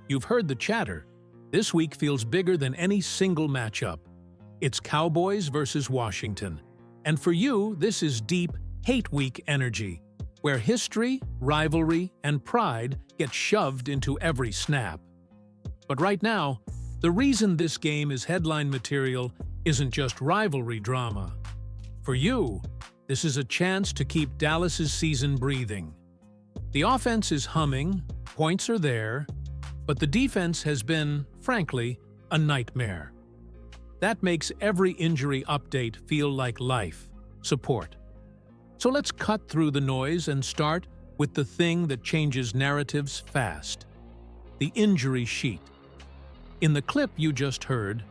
You've heard the chatter. This week feels bigger than any single matchup. It's Cowboys versus Washington. And for you, this is deep, hate week energy, where history, rivalry, and pride get shoved into every snap. But right now, the reason this game is headline material isn't just rivalry drama. For you, this is a chance to keep Dallas's season breathing. The offense is humming, points are there, but the defense has been, frankly, a nightmare. That makes every injury update feel like life, support. So let's cut through the noise and start with the thing that changes narratives fast: the injury sheet. In the clip you just heard,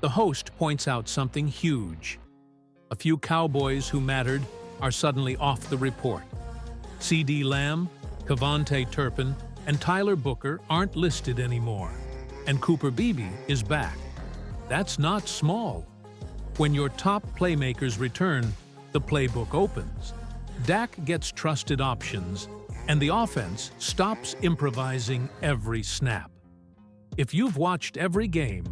the host points out something huge. A few Cowboys who mattered are suddenly off the report. CeeDee Lamb, Cavante Turpin, and Tyler Booker aren't listed anymore, and Cooper Beebe is back. That's not small. When your top playmakers return, the playbook opens. Dak gets trusted options, and the offense stops improvising every snap. If you've watched every game,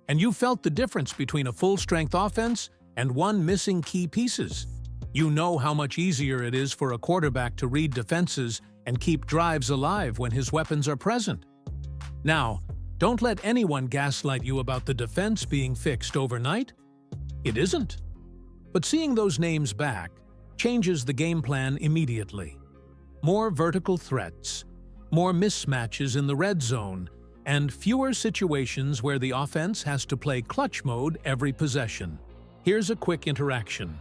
and you felt the difference between a full-strength offense and one missing key pieces, you know how much easier it is for a quarterback to read defenses and keep drives alive when his weapons are present. Now, don't let anyone gaslight you about the defense being fixed overnight. It isn't. But seeing those names back changes the game plan immediately. More vertical threats, more mismatches in the red zone, and fewer situations where the offense has to play clutch mode every possession. Here's a quick interaction.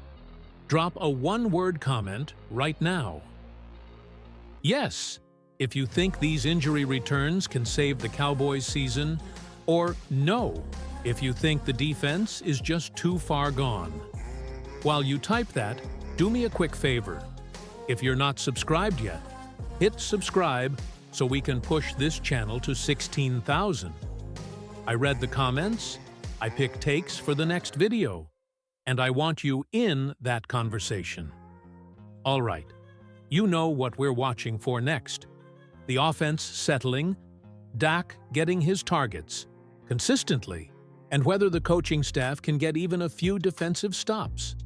Drop a one-word comment right now. Yes, if you think these injury returns can save the Cowboys season, or no, if you think the defense is just too far gone. While you type that, do me a quick favor. If you're not subscribed yet, hit subscribe so we can push this channel to 16,000. I read the comments, I picked takes for the next video, and I want you in that conversation. All right, you know what we're watching for next. The offense settling, Dak getting his targets consistently, and whether the coaching staff can get even a few defensive stops.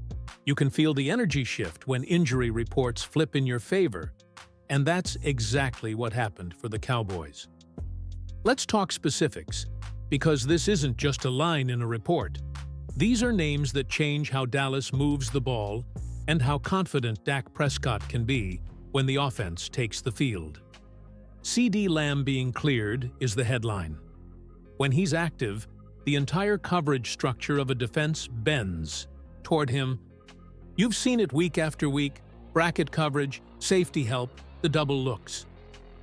You can feel the energy shift when injury reports flip in your favor, and that's exactly what happened for the Cowboys. Let's talk specifics, because this isn't just a line in a report. These are names that change how Dallas moves the ball and how confident Dak Prescott can be when the offense takes the field. CeeDee Lamb being cleared is the headline. When he's active, the entire coverage structure of a defense bends toward him. You've seen it week after week: bracket coverage, safety help, the double looks.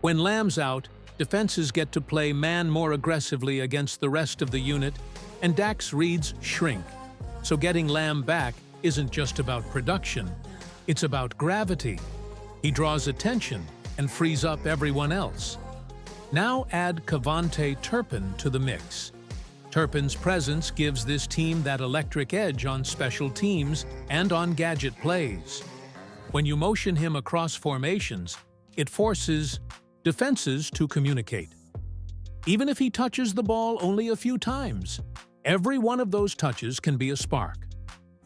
When Lamb's out, defenses get to play man more aggressively against the rest of the unit, and Dak's reads shrink. So getting Lamb back isn't just about production, it's about gravity. He draws attention and frees up everyone else. Now add Cavante Turpin to the mix. Turpin's presence gives this team that electric edge on special teams and on gadget plays. When you motion him across formations, it forces defenses to communicate. Even if he touches the ball only a few times, every one of those touches can be a spark.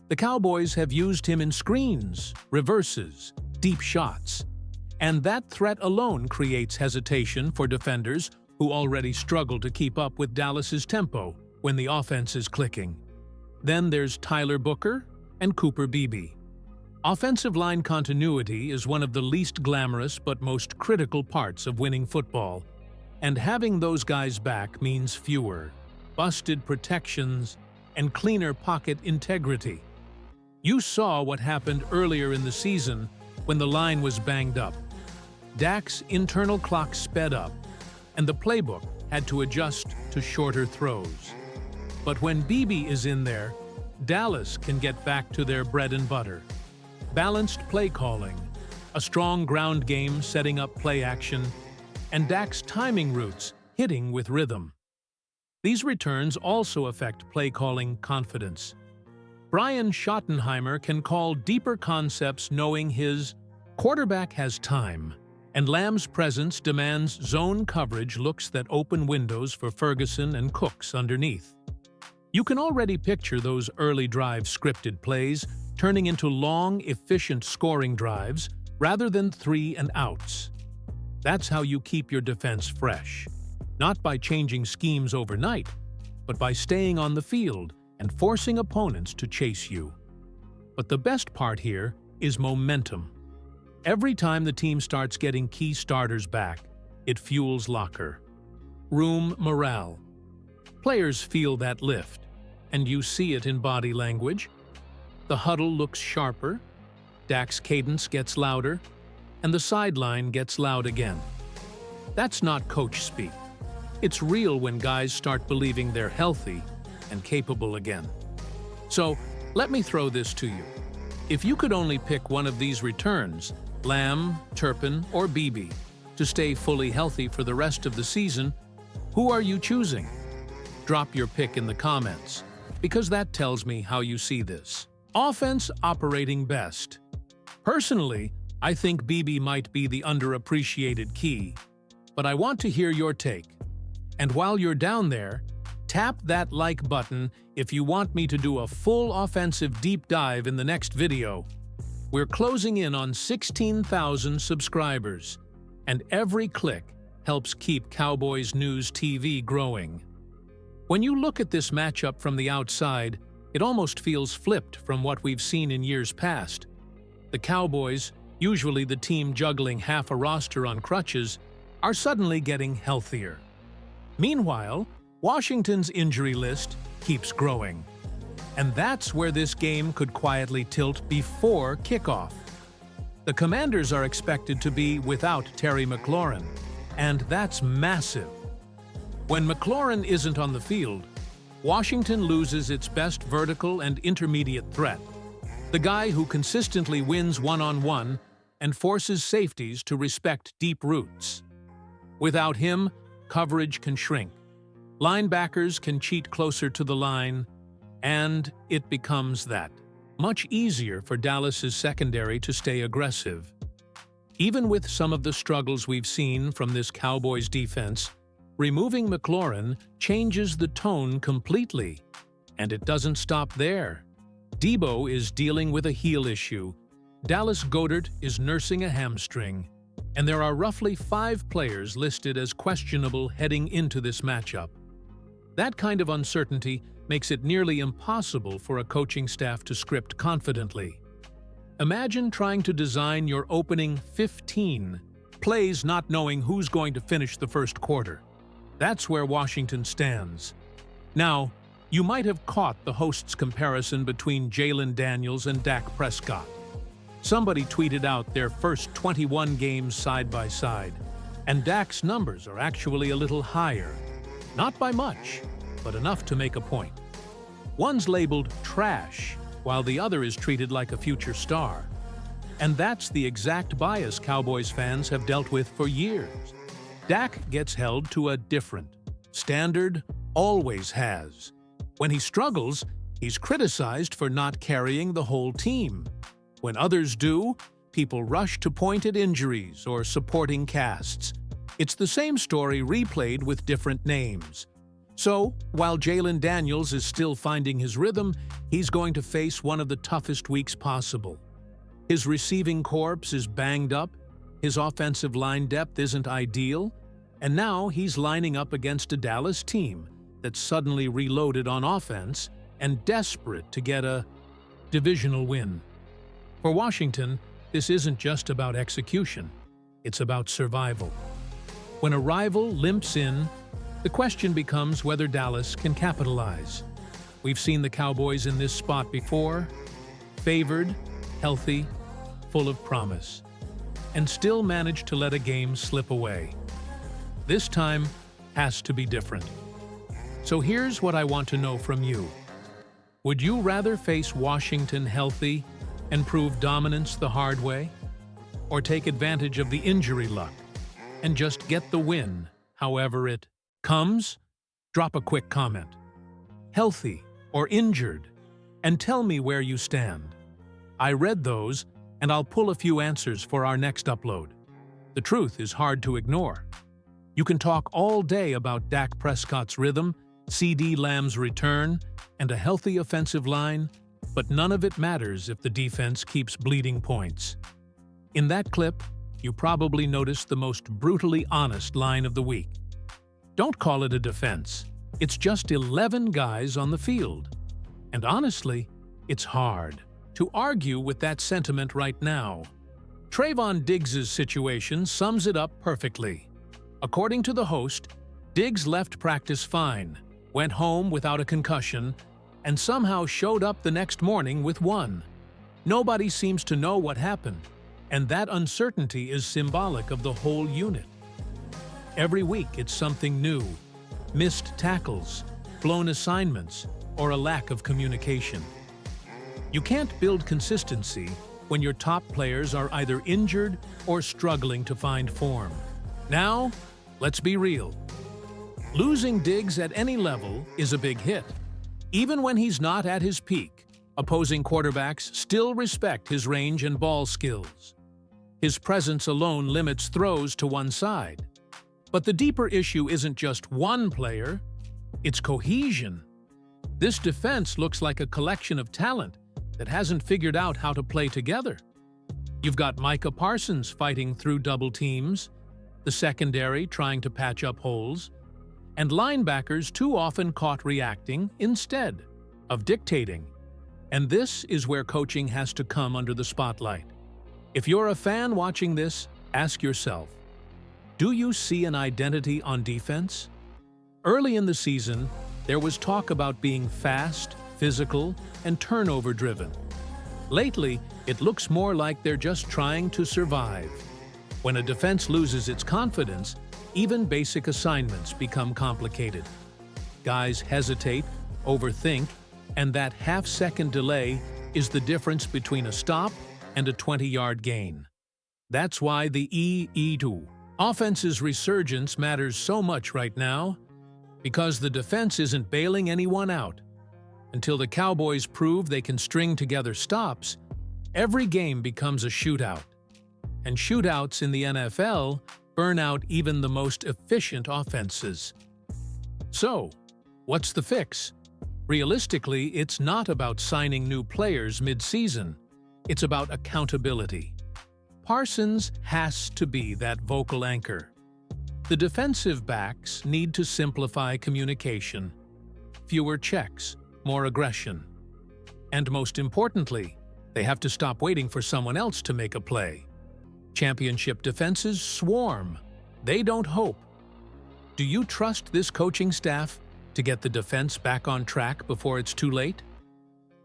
The Cowboys have used him in screens, reverses, deep shots, and that threat alone creates hesitation for defenders who already struggle to keep up with Dallas's tempo when the offense is clicking. Then there's Tyler Booker and Cooper Beebe. Offensive line continuity is one of the least glamorous but most critical parts of winning football, and having those guys back means fewer busted protections and cleaner pocket integrity. You saw what happened earlier in the season when the line was banged up. Dak's internal clock sped up, and the playbook had to adjust to shorter throws. But when Beebe is in there, Dallas can get back to their bread and butter. Balanced play calling, a strong ground game setting up play action, and Dak's timing routes hitting with rhythm. These returns also affect play calling confidence. Brian Schottenheimer can call deeper concepts knowing his quarterback has time, And Lamb's presence demands zone coverage looks that open windows for Ferguson and Cooks underneath. You can already picture those early drive scripted plays turning into long, efficient scoring drives rather than 3 and outs. That's how you keep your defense fresh, not by changing schemes overnight, but by staying on the field and forcing opponents to chase you. But the best part here is momentum. Every time the team starts getting key starters back, it fuels locker room morale. Players feel that lift, and you see it in body language. The huddle looks sharper, Dak's cadence gets louder, and the sideline gets loud again. That's not coach speak. It's real when guys start believing they're healthy and capable again. So, let me throw this to you. If you could only pick one of these returns, Lamb, Turpin, or Beebe, to stay fully healthy for the rest of the season, who are you choosing? Drop your pick in the comments, because that tells me how you see this. Offense operating best. Personally, I think Beebe might be the underappreciated key, but I want to hear your take. And while you're down there, tap that like button if you want me to do a full offensive deep dive in the next video. We're closing in on 16,000 subscribers, and every click helps keep Cowboys News TV growing. When you look at this matchup from the outside, it almost feels flipped from what we've seen in years past. The Cowboys, usually the team juggling half a roster on crutches, are suddenly getting healthier. Meanwhile, Washington's injury list keeps growing. And that's where this game could quietly tilt before kickoff. The Commanders are expected to be without Terry McLaurin, and that's massive. When McLaurin isn't on the field, Washington loses its best vertical and intermediate threat, the guy who consistently wins one-on-one and forces safeties to respect deep routes. Without him, coverage can shrink, linebackers can cheat closer to the line, and it becomes that much easier for Dallas's secondary to stay aggressive. Even with some of the struggles we've seen from this Cowboys defense, removing McLaurin changes the tone completely. And it doesn't stop there. Debo is dealing with a heel issue, Dallas Goedert is nursing a hamstring, and there are roughly 5 players listed as questionable heading into this matchup. That kind of uncertainty makes it nearly impossible for a coaching staff to script confidently. Imagine trying to design your opening 15 plays not knowing who's going to finish the first quarter. That's where Washington stands. Now, you might have caught the host's comparison between Jalen Daniels and Dak Prescott. Somebody tweeted out their first 21 games side by side, and Dak's numbers are actually a little higher. Not by much, but enough to make a point. One's labeled trash, while the other is treated like a future star. And that's the exact bias Cowboys fans have dealt with for years. Dak gets held to a different standard, always has. When he struggles, he's criticized for not carrying the whole team. When others do, people rush to point at injuries or supporting casts. It's the same story replayed with different names. So, while Jalen Daniels is still finding his rhythm, he's going to face one of the toughest weeks possible. His receiving corps is banged up, his offensive line depth isn't ideal, and now he's lining up against a Dallas team that's suddenly reloaded on offense and desperate to get a divisional win. For Washington, this isn't just about execution, it's about survival. When a rival limps in, the question becomes whether Dallas can capitalize. We've seen the Cowboys in this spot before, favored, healthy, full of promise, and still managed to let a game slip away. This time has to be different. So here's what I want to know from you. Would you rather face Washington healthy and prove dominance the hard way? Or take advantage of the injury luck and just get the win, however it comes? Drop a quick comment. Healthy or injured? And tell me where you stand. I read those, and I'll pull a few answers for our next upload. The truth is hard to ignore. You can talk all day about Dak Prescott's rhythm, CeeDee Lamb's return, and a healthy offensive line, but none of it matters if the defense keeps bleeding points. In that clip, you probably noticed the most brutally honest line of the week. Don't call it a defense. It's just 11 guys on the field. And honestly, it's hard to argue with that sentiment right now. Trayvon Diggs' situation sums it up perfectly. According to the host, Diggs left practice fine, went home without a concussion, and somehow showed up the next morning with one. Nobody seems to know what happened, and that uncertainty is symbolic of the whole unit. Every week it's something new: missed tackles, blown assignments, or a lack of communication. You can't build consistency when your top players are either injured or struggling to find form. Now, let's be real. Losing Diggs at any level is a big hit. Even when he's not at his peak, opposing quarterbacks still respect his range and ball skills. His presence alone limits throws to one side. But the deeper issue isn't just one player, it's cohesion. This defense looks like a collection of talent that hasn't figured out how to play together. You've got Micah Parsons fighting through double teams, the secondary trying to patch up holes, and linebackers too often caught reacting instead of dictating. And this is where coaching has to come under the spotlight. If you're a fan watching this, ask yourself, do you see an identity on defense? Early in the season, there was talk about being fast, physical, and turnover-driven. Lately, it looks more like they're just trying to survive. When a defense loses its confidence, even basic assignments become complicated. Guys hesitate, overthink, and that half-second delay is the difference between a stop and a 20-yard gain. That's why the EE2 offense's resurgence matters so much right now, because the defense isn't bailing anyone out. Until the Cowboys prove they can string together stops, every game becomes a shootout. And shootouts in the NFL burn out even the most efficient offenses. So, what's the fix? Realistically, it's not about signing new players mid-season. It's about accountability. Parsons has to be that vocal anchor. The defensive backs need to simplify communication. Fewer checks, more aggression. And most importantly, they have to stop waiting for someone else to make a play. Championship defenses swarm. They don't hope. Do you trust this coaching staff to get the defense back on track before it's too late?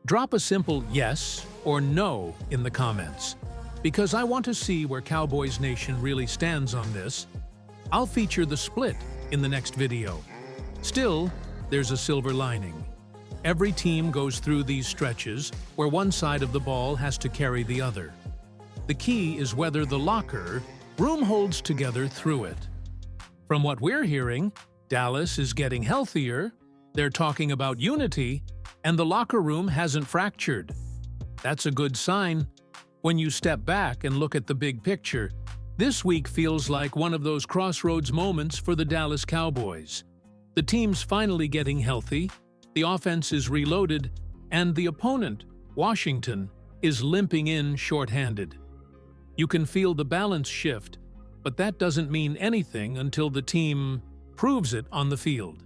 Drop a simple yes or no in the comments, because I want to see where Cowboys Nation really stands on this. I'll feature the split in the next video. Still, there's a silver lining. Every team goes through these stretches where one side of the ball has to carry the other. The key is whether the locker room holds together through it. From what we're hearing, Dallas is getting healthier, they're talking about unity, and the locker room hasn't fractured. That's a good sign. When you step back and look at the big picture, this week feels like one of those crossroads moments for the Dallas Cowboys. The team's finally getting healthy, the offense is reloaded, and the opponent, Washington, is limping in short-handed. You can feel the balance shift, but that doesn't mean anything until the team proves it on the field.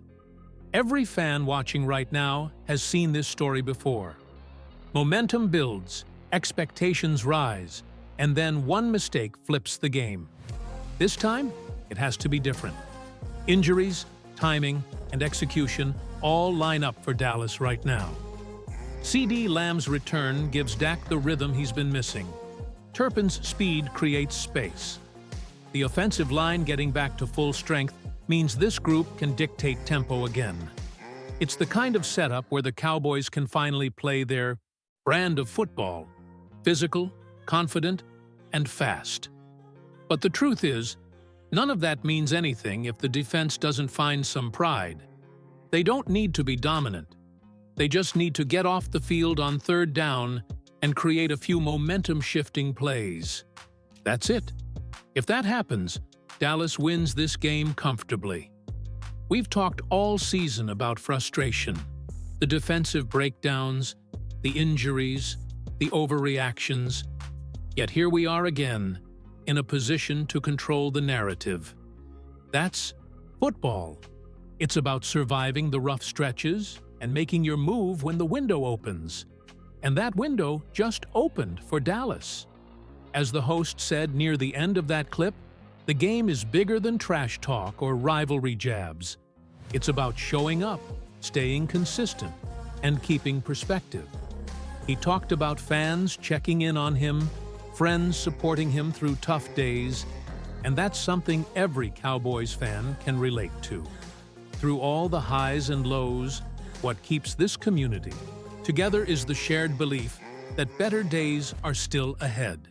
Every fan watching right now has seen this story before. Momentum builds, expectations rise, and then one mistake flips the game. This time, it has to be different. Injuries, timing, and execution all line up for Dallas right now. CeeDee Lamb's return gives Dak the rhythm he's been missing. Turpin's speed creates space. The offensive line getting back to full strength means this group can dictate tempo again. It's the kind of setup where the Cowboys can finally play their brand of football: physical, confident, and fast. But the truth is, none of that means anything if the defense doesn't find some pride. They don't need to be dominant. They just need to get off the field on third down and create a few momentum-shifting plays. That's it. If that happens, Dallas wins this game comfortably. We've talked all season about frustration, the defensive breakdowns, the injuries, the overreactions. Yet here we are again, in a position to control the narrative. That's football. It's about surviving the rough stretches and making your move when the window opens. And that window just opened for Dallas. As the host said near the end of that clip, the game is bigger than trash talk or rivalry jabs. It's about showing up, staying consistent, and keeping perspective. He talked about fans checking in on him, friends supporting him through tough days, and that's something every Cowboys fan can relate to. Through all the highs and lows, what keeps this community together is the shared belief that better days are still ahead.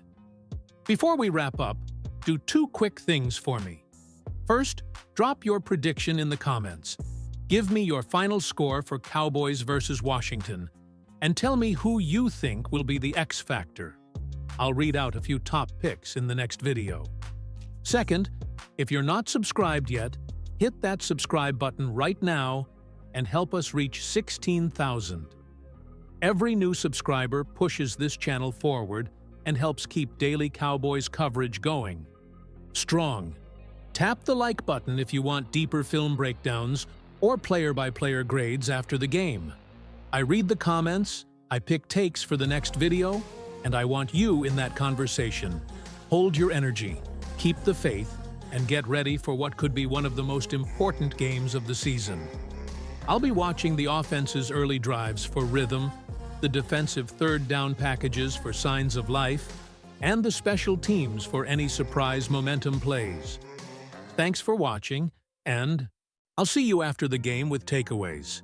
Before we wrap up, do two quick things for me. First, drop your prediction in the comments. Give me your final score for Cowboys versus Washington, and tell me who you think will be the X factor. I'll read out a few top picks in the next video. Second, if you're not subscribed yet, hit that subscribe button right now and help us reach 16,000. Every new subscriber pushes this channel forward and helps keep daily Cowboys coverage going. Strong. Tap the like button if you want deeper film breakdowns or player-by-player grades after the game. I read the comments, I pick takes for the next video, and I want you in that conversation. Hold your energy, keep the faith, and get ready for what could be one of the most important games of the season. I'll be watching the offense's early drives for rhythm, the defensive third down packages for signs of life, and the special teams for any surprise momentum plays. Thanks for watching, and I'll see you after the game with takeaways.